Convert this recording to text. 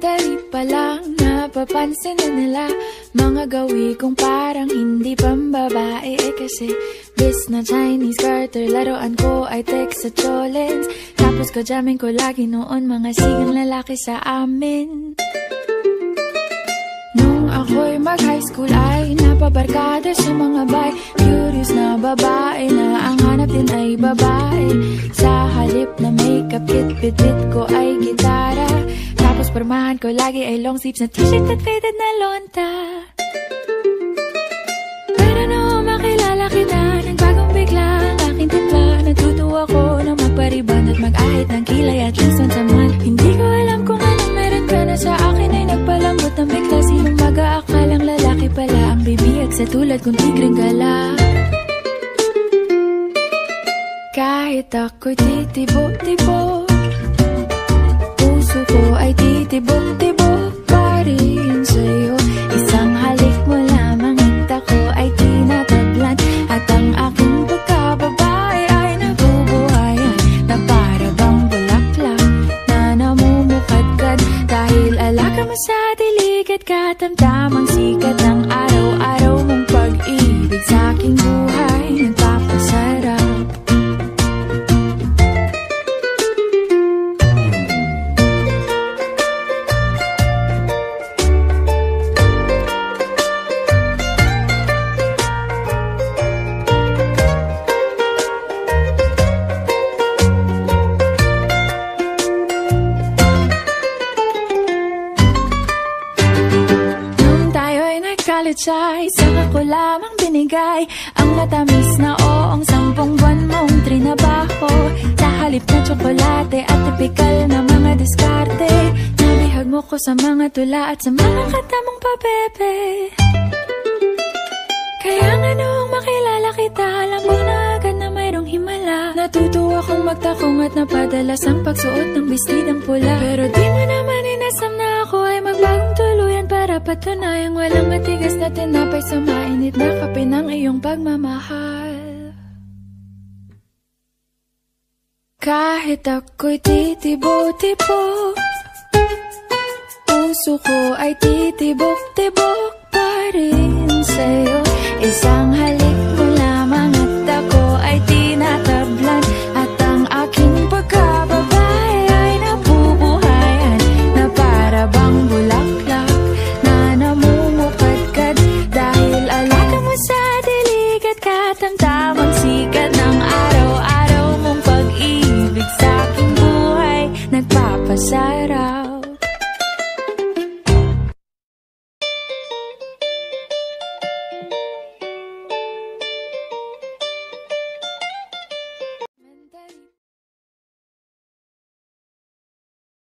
Sandali pa lang napapansin na nila mga gawi kong parang hindi pambabae. Kasi bis na Chinese garter, laruan ko ay text sa cholens. Tapos kajamin ko lagi noon mga sigang lalaki sa amin. Nung ako'y mag-high school ay napabarkada sa mga bay. Curious na babae na ang hanap din ay babae. Sa halip na makeup kit, bit-bit ko ay gitara. Tapos pormahan ko lagi ay long sleeves na t-shirt at faded na lonta. Pero nung makilala kita, nagbagong bigla ang aking timpla. Natutuwa ko na magpariban at mag-ahit ng kilay at least once a month. Hindi ko alam kung anong meron ka na sa akin ay nagpalambot ng bigla. Sinong mag-aakalang lalaki pala ang bibiyag sa tulad kong tigreng gala. Kahit ako'y titibok-tibok, puso ko ay titibok-tibok pa rin sa'yo. Isang halik mo lamang at ako ay tinatablan. At ang aking pagkababae ay nabubuhayan na para bang bulaklak na namumukadkad. Dahil alaga mo sa dilig at katamtamang sikat ng araw-araw mong pag-ibig sa aking buhay nagpapasarap. Ay, saka ko lamang binigay ang matamis na oong 10 buwan mong trinabaho. Sa halip na tsokolate at tipikal na mga diskarte, nabihag mo ko sa mga tula at sa mga kata mong pabebe. Kaya nga noong makilala kita, alam mo na agad na mayroong himala. Natutuwa kong magtakong at napadalas ang pagsuot ng bestidang pula. Pero di mo naman inasam na ako ay magbagong tuluyan para patunayang walang matigas na tinapay sa mainit na kape ng iyong pagmamahal. Kahit ako'y titibo-tibo, puso ko ay titibok-tibok pa rin sa'yo. Isang halik mo lamang at ako ay tinatablan. At ang aking pagkababae ay nabubuhayan na para bang bulaklak na namumukadkad. Dahil alaga mo sa dilig at katamtamang sikat ng araw-araw mong pag-ibig sa aking buhay nagpapasarap.